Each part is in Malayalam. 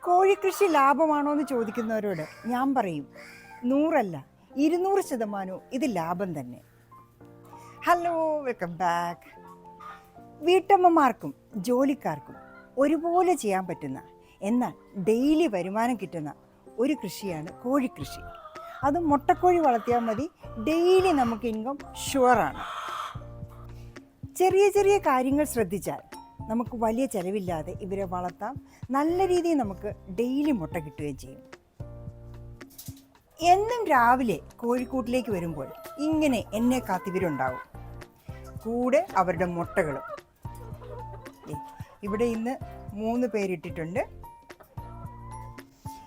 കോഴിക്കൃഷി ലാഭമാണോ എന്ന് ചോദിക്കുന്നവരോട് ഞാൻ പറയും 100 200% ഇത് ലാഭം തന്നെ. Hello, welcome back. വീട്ടമ്മമാർക്കും ജോലിക്കാർക്കും ഒരുപോലെ ചെയ്യാൻ പറ്റുന്ന, എന്നാൽ ഡെയിലി വരുമാനം കിട്ടുന്ന ഒരു കൃഷിയാണ് കോഴിക്കൃഷി. അത് മുട്ടക്കോഴി വളർത്തിയാൽ മതി, ഡെയിലി നമുക്ക് ഇൻകം ഷുവറാണ്. ചെറിയ ചെറിയ കാര്യങ്ങൾ ശ്രദ്ധിച്ചാൽ നമുക്ക് വലിയ ചിലവില്ലാതെ ഇവരെ വളർത്താം. നല്ല രീതിയിൽ നമുക്ക് ഡെയിലി മുട്ട കിട്ടുകയും ചെയ്യും. എന്നും രാവിലെ കോഴിക്കൂട്ടിലേക്ക് വരുമ്പോൾ ഇങ്ങനെ എന്നെ കാത്തിവരുണ്ടാവും, കൂടെ അവരുടെ മുട്ടകളും. ഇവിടെ ഇന്ന് 3 പേരിട്ടിട്ടുണ്ട്.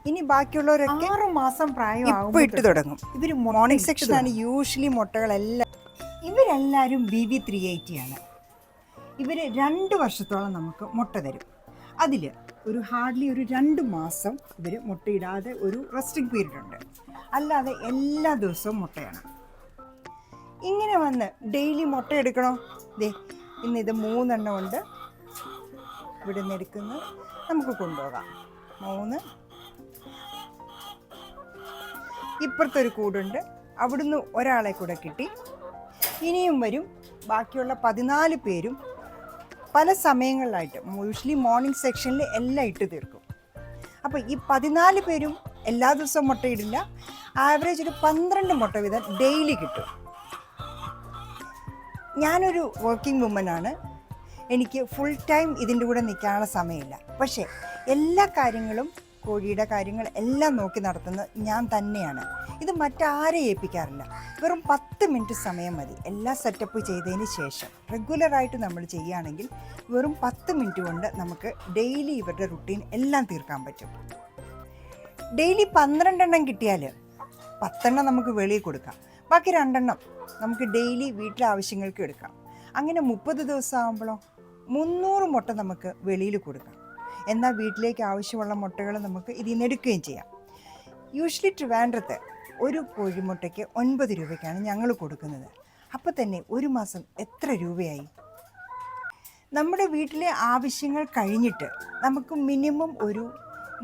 ഇനി ബാക്കിയുള്ളവരൊക്കെ 6 മാസം പ്രായം ഇപ്പോൾ ഇട്ട് തുടങ്ങും. ഇവർ മോർണിംഗ് സെക്ഷനാണ് യൂഷ്വലി മുട്ടകളെല്ലാം. ഇവരെല്ലാവരും BB380 ആണ്. ഇവർ 2 വർഷത്തോളം നമുക്ക് മുട്ട തരും. അതിൽ ഒരു ഹാർഡ്ലി ഒരു 2 മാസം ഇവർ മുട്ടയിടാതെ ഒരു റെസ്റ്റിംഗ് പീരീഡ് ഉണ്ട്. അല്ലാതെ എല്ലാ ദിവസവും മുട്ടയാണ്. ഇങ്ങനെ വന്ന് ഡെയിലി മുട്ട എടുക്കണോ? ഇന്നിത് 3 എണ്ണം ഉണ്ട്. ഇവിടെ നിന്ന് എടുക്കുന്നത് നമുക്ക് കൊണ്ടുപോകാം. 3. ഇപ്പുറത്തൊരു കൂടുണ്ട്, അവിടുന്ന് ഒരാളെ കൂടെ കിട്ടി. ഇനിയും വരും. ബാക്കിയുള്ള 14 പേരും പല സമയങ്ങളിലായിട്ട് യൂഷ്വലി മോർണിംഗ് സെക്ഷനിൽ എല്ലാം ഇട്ട് തീർക്കും. അപ്പോൾ ഈ 14 പേരും എല്ലാ ദിവസവും മുട്ടയിടില്ല. ആവറേജ് ഒരു 12 മുട്ട വീതം ഡെയിലി കിട്ടും. ഞാനൊരു വർക്കിംഗ് വുമനാണ്. എനിക്ക് ഫുൾ ടൈം ഇതിൻ്റെ കൂടെ നിൽക്കാനുള്ള സമയമില്ല. പക്ഷേ എല്ലാ കാര്യങ്ങളും, കോഴിയുടെ കാര്യങ്ങൾ എല്ലാം നോക്കി നടത്തുന്നത് ഞാൻ തന്നെയാണ്. ഇത് മറ്റാരെ ഏൽപ്പിക്കാറില്ല. വെറും 10 മിനിറ്റ് സമയം മതി. എല്ലാ സെറ്റപ്പ് ചെയ്തതിന് ശേഷം റെഗുലറായിട്ട് നമ്മൾ ചെയ്യുകയാണെങ്കിൽ വെറും 10 മിനിറ്റ് കൊണ്ട് നമുക്ക് ഡെയിലി ഇവരുടെ റുട്ടീൻ എല്ലാം തീർക്കാൻ പറ്റും. ഡെയിലി 12 എണ്ണം കിട്ടിയാൽ 10 എണ്ണം നമുക്ക് വെളിയിൽ കൊടുക്കാം. ബാക്കി 2 എണ്ണം നമുക്ക് ഡെയിലി വീട്ടിലെ ആവശ്യങ്ങൾക്ക് എടുക്കാം. അങ്ങനെ 30 ദിവസം ആകുമ്പോഴോ 300 മുട്ട നമുക്ക് വെളിയിൽ കൊടുക്കാം. എന്നാൽ വീട്ടിലേക്ക് ആവശ്യമുള്ള മുട്ടകൾ നമുക്ക് ഇതിൽ നിന്ന് എടുക്കുകയും ചെയ്യാം. യൂഷ്വലി ട്രിവാൻഡ്രത്ത് ഒരു കോഴിമുട്ടയ്ക്ക് 9 രൂപയ്ക്കാണ് ഞങ്ങൾ കൊടുക്കുന്നത്. അപ്പോൾ തന്നെ ഒരു മാസം എത്ര രൂപയായി? നമ്മുടെ വീട്ടിലെ ആവശ്യങ്ങൾ കഴിഞ്ഞിട്ട് നമുക്ക് മിനിമം ഒരു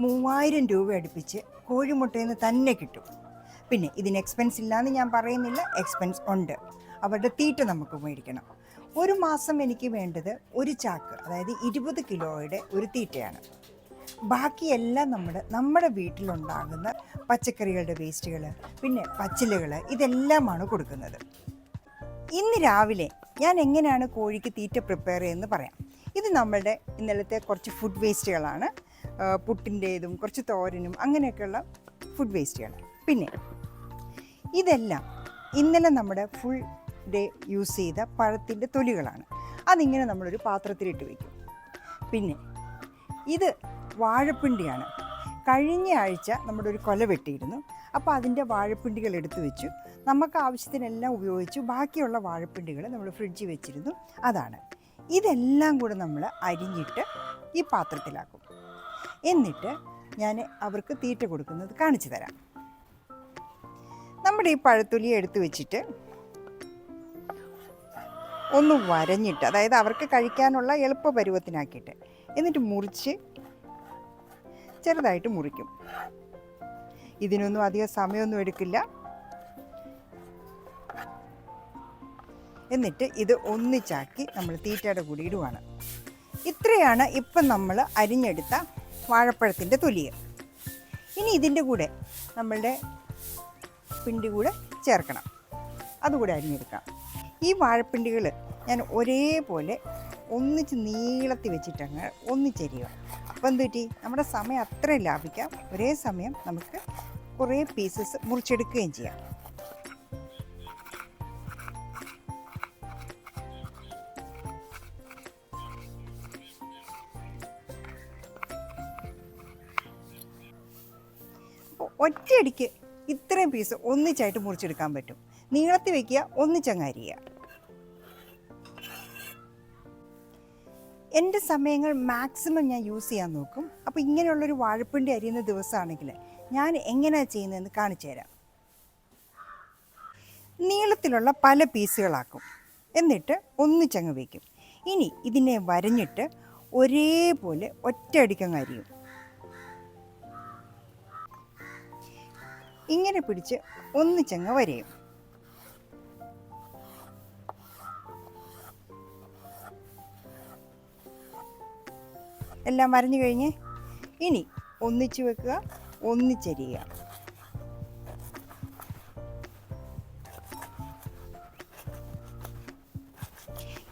3000 രൂപ അടുപ്പിച്ച് കോഴിമുട്ടയിൽ നിന്ന് തന്നെ കിട്ടും. പിന്നെ ഇതിന് എക്സ്പെൻസ് ഇല്ലയെന്ന് ഞാൻ പറയുന്നില്ല, എക്സ്പെൻസ് ഉണ്ട്. അവരുടെ തീറ്റ നമുക്ക് മേടിക്കണം. ഒരു മാസം എനിക്ക് വേണ്ടത് ഒരു ചാക്ക്, അതായത് 20 കിലോയുടെ ഒരു തീറ്റയാണ്. ബാക്കിയെല്ലാം നമ്മുടെ വീട്ടിലുണ്ടാകുന്ന പച്ചക്കറികളുടെ വേസ്റ്റുകൾ, പിന്നെ പച്ചിലകൾ, ഇതെല്ലാമാണ് കൊടുക്കുന്നത്. ഇന്ന് രാവിലെ ഞാൻ എങ്ങനെയാണ് കോഴിക്ക് തീറ്റ പ്രിപ്പയർ ചെയ്യുന്നത് പറയാം. ഇത് നമ്മളുടെ ഇന്നലത്തെ കുറച്ച് ഫുഡ് വേസ്റ്റുകളാണ്. പുട്ടിൻ്റേതും കുറച്ച് തോരനും അങ്ങനെയൊക്കെയുള്ള ഫുഡ് വേസ്റ്റുകൾ. പിന്നെ ഇതെല്ലാം ഇന്നലെ നമ്മുടെ ഫുൾ ഡേ യൂസ് ചെയ്ത പഴത്തിൻ്റെ തൊലികളാണ്. അതിങ്ങനെ നമ്മളൊരു പാത്രത്തിലിട്ട് വയ്ക്കും. പിന്നെ ഇത് വാഴപ്പിണ്ടിയാണ്. കഴിഞ്ഞ ആഴ്ച നമ്മുടെ ഒരു കൊല വെട്ടിയിരുന്നു. അപ്പോൾ അതിൻ്റെ വാഴപ്പിണ്ടികൾ എടുത്തു വെച്ചു. നമുക്ക് ആവശ്യത്തിനെല്ലാം ഉപയോഗിച്ചു. ബാക്കിയുള്ള വാഴപ്പിണ്ടികൾ നമ്മൾ ഫ്രിഡ്ജിൽ വെച്ചിരുന്നു. അതാണ്. ഇതെല്ലാം കൂടെ നമ്മൾ അരിഞ്ഞിട്ട് ഈ പാത്രത്തിലാക്കും. എന്നിട്ട് ഞാൻ അവർക്ക് തീറ്റ കൊടുക്കുന്നത് കാണിച്ചു തരാം. നമ്മുടെ ഈ പഴത്തൊലി എടുത്തു വെച്ചിട്ട് ഒന്ന് വരഞ്ഞിട്ട്, അതായത് അവർക്ക് കഴിക്കാനുള്ള എളുപ്പ പരുവത്തിനാക്കിയിട്ട്, എന്നിട്ട് മുറിച്ച് ചെറുതായിട്ട് മുറിക്കും. ഇതിനൊന്നും അധികം സമയമൊന്നും എടുക്കില്ല. എന്നിട്ട് ഇത് ഒന്നിച്ചാക്കി നമ്മൾ തീറ്റയുടെ കൂടി ഇടുവാണ്. ഇത്രയാണ് ഇപ്പം നമ്മൾ അരിഞ്ഞെടുത്ത വാഴപ്പഴത്തിൻ്റെ തൊലി. ഇനി ഇതിൻ്റെ കൂടെ നമ്മളുടെ പിണ്ടി കൂടെ ചേർക്കണം. അതുകൂടെ അരിഞ്ഞെടുക്കാം. ഈ വാഴപ്പിണ്ടികൾ ഞാൻ ഒരേപോലെ ഒന്നിച്ച് നീളത്തി വെച്ചിട്ടങ്ങ് ഒന്നിച്ചരിയുക. അപ്പോൾ എന്ത് പറ്റി? നമ്മുടെ സമയം അത്രയും ലാഭിക്കാം. ഒരേ സമയം നമുക്ക് കുറേ പീസസ് മുറിച്ചെടുക്കുകയും ചെയ്യാം. അപ്പോൾ ഒറ്റയടിക്ക് ഇത്രയും പീസ് ഒന്നിച്ചായിട്ട് മുറിച്ചെടുക്കാൻ പറ്റും. നീളത്തി വയ്ക്കുക, ഒന്നിച്ചങ്ങ് അരിയുക. എൻ്റെ സമയങ്ങൾ മാക്സിമം ഞാൻ യൂസ് ചെയ്യാൻ നോക്കും. അപ്പോൾ ഇങ്ങനെയുള്ളൊരു വാഴപ്പിണ്ടി അരിയുന്ന ദിവസമാണെങ്കിൽ ഞാൻ എങ്ങനെയാണ് ചെയ്യുന്നതെന്ന് കാണിച്ചു തരാം. നീളത്തിലുള്ള പല പീസുകളാക്കും. എന്നിട്ട് ഒന്നിച്ചങ്ങ് വയ്ക്കും. ഇനി ഇതിനെ വരഞ്ഞിട്ട് ഒരേപോലെ ഒറ്റയടിക്കങ്ങ് അരിയും. ഇങ്ങനെ പിടിച്ച് ഒന്നിച്ചങ്ങ് വരയും. എല്ലാം വരഞ്ഞു കഴിഞ്ഞ് ഇനി ഒന്നിച്ച് വെക്കുക, ഒന്നിച്ചരിയുക.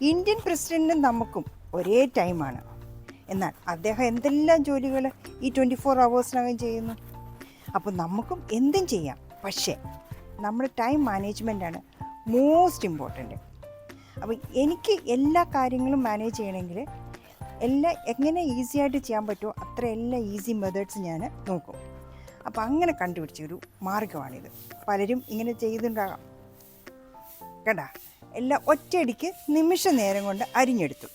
ഇന്ത്യൻ പ്രസിഡന്റിനും നമുക്കും ഒരേ ടൈമാണ്. എന്നാൽ അദ്ദേഹം എന്തെല്ലാം ജോലികൾ ഈ 24 hours ചെയ്യുന്നു. അപ്പോൾ നമുക്കും എന്തും ചെയ്യാം. പക്ഷേ നമ്മുടെ ടൈം മാനേജ്മെൻറ്റാണ് മോസ്റ്റ് ഇമ്പോർട്ടൻ്റ്. അപ്പോൾ എനിക്ക് എല്ലാ കാര്യങ്ങളും മാനേജ് ചെയ്യണമെങ്കിൽ എല്ലാം എങ്ങനെ ഈസി ആയിട്ട് ചെയ്യാൻ പറ്റുമോ അത്ര എല്ലാ ഈസി മെത്തേഡ്സ് ഞാൻ നോക്കും. അപ്പോൾ അങ്ങനെ കണ്ടുപിടിച്ചൊരു മാർഗമാണിത്. പലരും ഇങ്ങനെ ചെയ്തിട്ടുണ്ടാകാം. കേട്ടാ, എല്ലാം ഒറ്റയടിക്ക് നിമിഷ നേരം കൊണ്ട് അരിഞ്ഞെടുത്തു.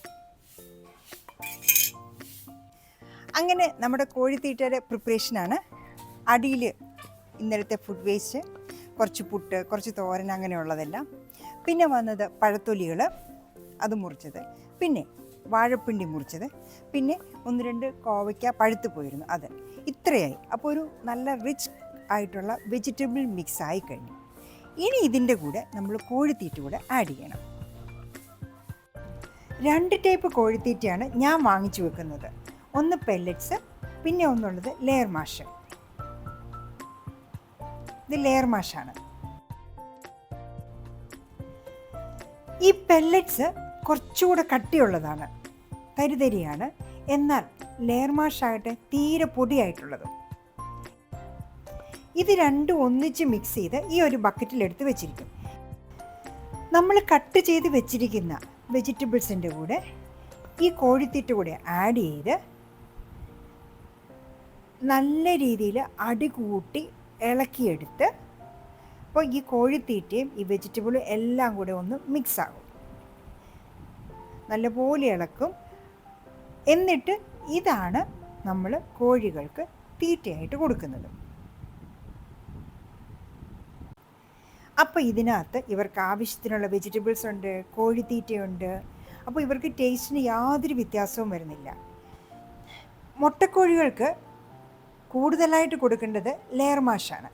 അങ്ങനെ നമ്മുടെ കോഴിത്തീറ്റയുടെ പ്രിപ്പറേഷനാണ്. അടിയിൽ ഇന്നലത്തെ ഫുഡ് വേസ്റ്റ്, കുറച്ച് പുട്ട്, കുറച്ച് തോരൻ, അങ്ങനെയുള്ളതെല്ലാം. പിന്നെ വന്നത് പഴത്തൊലികൾ, അത് മുറിച്ചത്, പിന്നെ വാഴപ്പിണ്ടി മുറിച്ചത്, പിന്നെ 1-2 കോവയ്ക്ക പഴുത്ത് പോയിരുന്നു, അത്. ഇത്രയായി. അപ്പോൾ ഒരു നല്ല റിച്ച് ആയിട്ടുള്ള വെജിറ്റബിൾ മിക്സ് ആയി കഴിഞ്ഞു. ഇനി ഇതിൻ്റെ കൂടെ നമ്മൾ കോഴിത്തീറ്റ കൂടെ ആഡ് ചെയ്യണം. 2 ടൈപ്പ് കോഴിത്തീറ്റയാണ് ഞാൻ വാങ്ങിച്ചു വെക്കുന്നത്. ഒന്ന് പെല്ലറ്റ്സ്, പിന്നെ ഒന്നുള്ളത് ലെയർ മാഷ്. ഇത് ലെയർ മാഷാണ്. ഈ പെല്ലറ്റ്സ് കുറച്ചുകൂടെ കട്ടിയുള്ളതാണ്, തരിതരിയാണ്. എന്നാൽ ലെയർ മാഷാകട്ടെ തീരെ പൊടിയായിട്ടുള്ളത്. ഇത് രണ്ടും ഒന്നിച്ച് മിക്സ് ചെയ്ത് ഈ ഒരു ബക്കറ്റിലെടുത്ത് വെച്ചിരിക്കും. നമ്മൾ കട്ട് ചെയ്ത് വെച്ചിരിക്കുന്ന വെജിറ്റബിൾസിൻ്റെ കൂടെ ഈ കോഴിത്തീറ്റ കൂടെ ആഡ് ചെയ്ത് നല്ല രീതിയിൽ അടി കൂട്ടി ഇളക്കിയെടുത്ത്, അപ്പോൾ ഈ കോഴിത്തീറ്റയും ഈ വെജിറ്റബിളും എല്ലാം കൂടെ ഒന്ന് മിക്സ് ആകും. നല്ലപോലെ ഇളക്കും. എന്നിട്ട് ഇതാണ് നമ്മൾ കോഴികൾക്ക് തീറ്റയായിട്ട് കൊടുക്കുന്നത്. അപ്പോൾ ഇതിനകത്ത് ഇവർക്ക് ആവശ്യത്തിനുള്ള വെജിറ്റബിൾസ് ഉണ്ട്, കോഴിത്തീറ്റയുണ്ട്. അപ്പോൾ ഇവർക്ക് ടേസ്റ്റിന് യാതൊരു വ്യത്യാസവും വരുന്നില്ല. മുട്ടക്കോഴികൾക്ക് കൂടുതലായിട്ട് കൊടുക്കേണ്ടത് ലെയർ മാഷാണ്.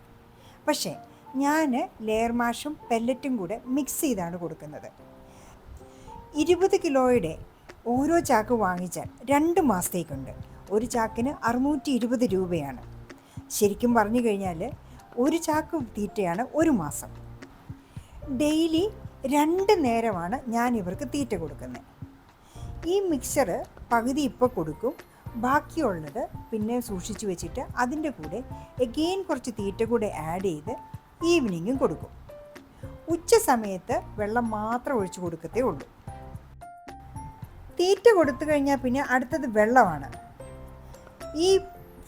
പക്ഷേ ഞാൻ ലെയർ മാഷും പെല്ലറ്റും കൂടെ മിക്സ് ചെയ്താണ് കൊടുക്കുന്നത്. 20 കിലോയുടെ ഓരോ ചാക്ക് വാങ്ങിച്ചാൽ 2 മാസത്തേക്കുണ്ട്. ഒരു ചാക്കിന് 620 രൂപയാണ്. ശരിക്കും പറഞ്ഞു കഴിഞ്ഞാൽ ഒരു ചാക്ക് തീറ്റയാണ് 1 മാസം. ഡെയിലി 2 നേരമാണ് ഞാൻ ഇവർക്ക് തീറ്റ കൊടുക്കുന്നത്. ഈ മിക്സർ പകുതി ഇപ്പോൾ കൊടുക്കും, ബാക്കിയുള്ളത് പിന്നെ സൂക്ഷിച്ച് വെച്ചിട്ട് അതിൻ്റെ കൂടെ എഗെയിൻ കുറച്ച് തീറ്റ കൂടെ ആഡ് ചെയ്ത് ഈവനിങ്ങും കൊടുക്കും. ഉച്ച സമയത്ത് വെള്ളം മാത്രം ഒഴിച്ചു കൊടുക്കത്തേ ഉള്ളൂ. തീറ്റ കൊടുത്തു കഴിഞ്ഞാൽ പിന്നെ അടുത്തത് വെള്ളമാണ്. ഈ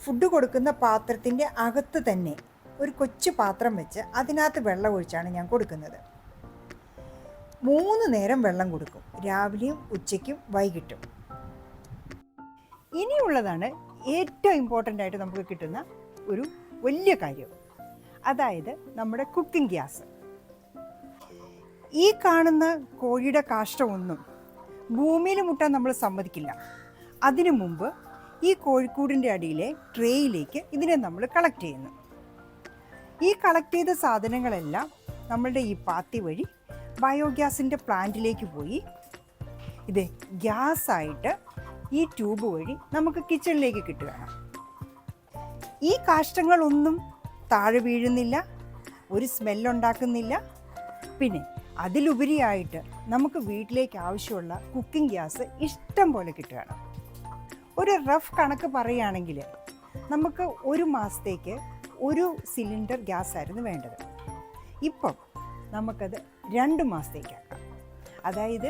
ഫുഡ് കൊടുക്കുന്ന പാത്രത്തിൻ്റെ അകത്ത് തന്നെ ഒരു കൊച്ചു പാത്രം വെച്ച് അതിനകത്ത് വെള്ളം ഒഴിച്ചാണ് ഞാൻ കൊടുക്കുന്നത്. 3 നേരം വെള്ളം കൊടുക്കും, രാവിലെയും ഉച്ചയ്ക്കും വൈകിട്ടും. ഇനിയുള്ളതാണ് ഏറ്റവും ഇമ്പോർട്ടൻ്റ് ആയിട്ട് നമുക്ക് കിട്ടുന്ന ഒരു വലിയ കാര്യം, അതായത് നമ്മുടെ കുക്കിംഗ് ഗ്യാസ്. ഈ കാണുന്ന കോഴിയുടെ കാഷ്ടമൊന്നും ഭൂമിയിൽ മുട്ടാൻ നമ്മൾ സമ്മതിക്കില്ല. അതിനു മുമ്പ് ഈ കോഴിക്കൂടിൻ്റെ അടിയിലെ ട്രേയിലേക്ക് ഇതിനെ നമ്മൾ കളക്ട് ചെയ്യുന്നു. ഈ കളക്ട് ചെയ്ത സാധനങ്ങളെല്ലാം നമ്മളുടെ ഈ പാത്തി വഴി ബയോഗ്യാസിൻ്റെ പ്ലാന്റിലേക്ക് പോയി ഇത് ഗ്യാസായിട്ട് ഈ ട്യൂബ് വഴി നമുക്ക് കിച്ചണിലേക്ക് കിട്ടുകയാണ്. ഈ കാഷ്ടങ്ങളൊന്നും താഴെ വീഴുന്നില്ല, ഒരു സ്മെല്ലുണ്ടാക്കുന്നില്ല. പിന്നെ അതിലുപരിയായിട്ട് നമുക്ക് വീട്ടിലേക്ക് ആവശ്യമുള്ള കുക്കിംഗ് ഗ്യാസ് ഇഷ്ടം പോലെ കിട്ടുകയാണ്. ഒരു റഫ് കണക്ക് പറയുകയാണെങ്കിൽ നമുക്ക് 1 മാസത്തേക്ക് 1 സിലിണ്ടർ ഗ്യാസ് ആയിരുന്നു വേണ്ടത്. ഇപ്പം നമുക്കത് 2 മാസത്തേക്കാക്കാം. അതായത്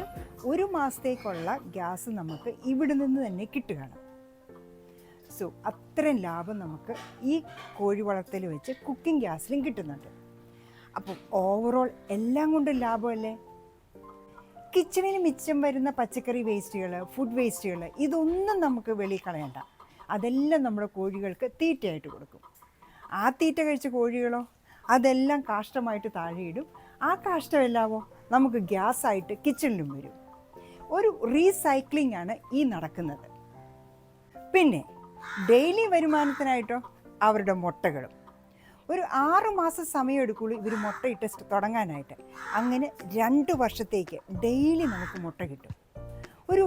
1 മാസത്തേക്കുള്ള ഗ്യാസ് നമുക്ക് ഇവിടെ നിന്ന് തന്നെ കിട്ടുകയാണ്. സോ അത്രയും ലാഭം നമുക്ക് ഈ കോഴി വളർത്തൽ വെച്ച് കുക്കിംഗ് ഗ്യാസിലും കിട്ടുന്നുണ്ട്. അപ്പം ഓവറോൾ എല്ലാം കൊണ്ടും ലാഭമല്ലേ. കിച്ചണിൽ മിച്ചം വരുന്ന പച്ചക്കറി വേസ്റ്റുകൾ, ഫുഡ് വേസ്റ്റുകൾ, ഇതൊന്നും നമുക്ക് വെളിയിൽ കളയണ്ട. അതെല്ലാം നമ്മുടെ കോഴികൾക്ക് തീറ്റയായിട്ട് കൊടുക്കും. ആ തീറ്റ കഴിച്ച കോഴികളോ അതെല്ലാം കാഷ്ടമായിട്ട് താഴെയിടും. ആ കാഷ്ടമെല്ലാമോ നമുക്ക് ഗ്യാസായിട്ട് കിച്ചണിലും വരും. ഒരു റീസൈക്ലിംഗ് ആണ് ഈ നടക്കുന്നത്. പിന്നെ ഡെയിലി വരുമാനത്തിനായിട്ടോ അവരുടെ മുട്ടകളും. ഒരു 6 മാസം സമയം എടുക്കുള്ളൂ ഇവർ മുട്ടയിട്ട് തുടങ്ങാനായിട്ട്. അങ്ങനെ 2 വർഷത്തേക്ക് ഡെയിലി നമുക്ക് മുട്ട കിട്ടും. ഒരു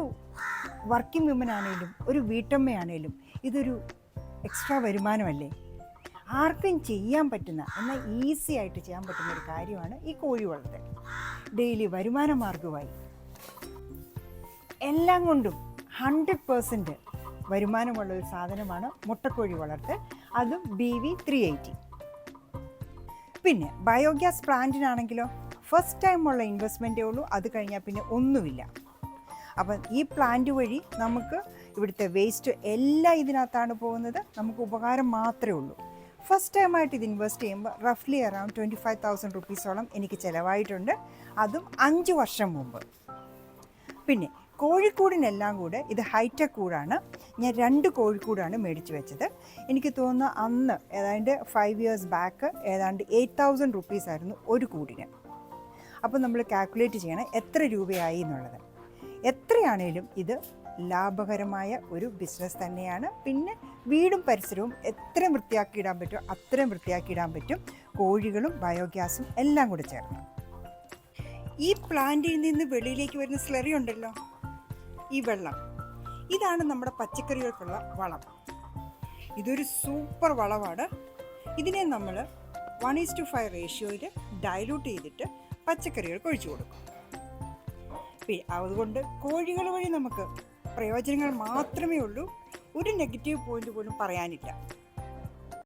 വർക്കിംഗ് വിമൻ ആണെങ്കിലും ഒരു വീട്ടമ്മയാണേലും ഇതൊരു എക്സ്ട്രാ വരുമാനമല്ലേ? ആർക്കും ചെയ്യാൻ പറ്റുന്ന, എന്നാൽ ഈസി ആയിട്ട് ചെയ്യാൻ പറ്റുന്ന ഒരു കാര്യമാണ് ഈ കോഴി വളർത്തൽ. ഡെയിലി വരുമാന മാർഗമായി എല്ലാം കൊണ്ടും 100% വരുമാനമുള്ള ഒരു സാധനമാണ് മുട്ടക്കോഴി വളർത്തൽ, അതും BV380. പിന്നെ ബയോഗ്യാസ് പ്ലാന്റിനാണെങ്കിലോ ഫസ്റ്റ് ടൈമുള്ള ഇൻവെസ്റ്റ്മെൻറ്റേ ഉള്ളൂ, അത് കഴിഞ്ഞാൽ പിന്നെ ഒന്നുമില്ല. അപ്പം ഈ പ്ലാന്റ് വഴി നമുക്ക് ഇവിടുത്തെ വേസ്റ്റ് എല്ലാം ഇതിനകത്താണ് പോകുന്നത്, നമുക്ക് ഉപകാരം മാത്രമേ ഉള്ളൂ. ഫസ്റ്റ് ടൈമായിട്ട് ഇത് ഇൻവെസ്റ്റ് ചെയ്യുമ്പോൾ റഫ്ലി അറൗണ്ട് 25,000 റുപ്പീസോളം എനിക്ക് ചിലവായിട്ടുണ്ട്, അതും 5 വർഷം മുമ്പ്. പിന്നെ കോഴിക്കൂടിനെല്ലാം കൂടെ ഇത് ഹൈടെക് കൂടാണ്. ഞാൻ 2 കോഴിക്കൂടാണ് മേടിച്ച് വെച്ചത്. എനിക്ക് തോന്നുന്നു അന്ന് ഏതാണ്ട് 5 ഇയേഴ്സ് ബാക്ക് ഏതാണ്ട് 8,000 റുപ്പീസായിരുന്നു ഒരു കൂടിന്. അപ്പോൾ നമ്മൾ കാൽക്കുലേറ്റ് ചെയ്യണം എത്ര രൂപയായി എന്നുള്ളത്. എത്രയാണേലും ഇത് ലാഭകരമായ ഒരു ബിസിനസ് തന്നെയാണ്. പിന്നെ വീടും പരിസരവും എത്രയും വൃത്തിയാക്കിയിടാൻ പറ്റുമോ അത്രയും വൃത്തിയാക്കിയിടാൻ പറ്റും, കോഴികളും ബയോഗ്യാസും എല്ലാം കൂടെ ചേർന്ന്. ഈ പ്ലാന്റിൽ നിന്ന് വെളിയിലേക്ക് വരുന്ന സ്ലറി ഉണ്ടല്ലോ, ഈ വെള്ളം, ഇതാണ് നമ്മുടെ പച്ചക്കറികൾക്കുള്ള വളം. ഇതൊരു സൂപ്പർ വളമാണ്. ഇതിനെ നമ്മൾ 1:5 റേഷ്യോയിൽ ഡൈലൂട്ട് ചെയ്തിട്ട് പച്ചക്കറികൾക്ക് ഒഴിച്ചു കൊടുക്കും. അതുകൊണ്ട് കോഴികൾ വഴി നമുക്ക് പ്രയോജനങ്ങൾ മാത്രമേ ഉള്ളൂ, ഒരു നെഗറ്റീവ് പോയിന്റ് പോലും പറയാനില്ല.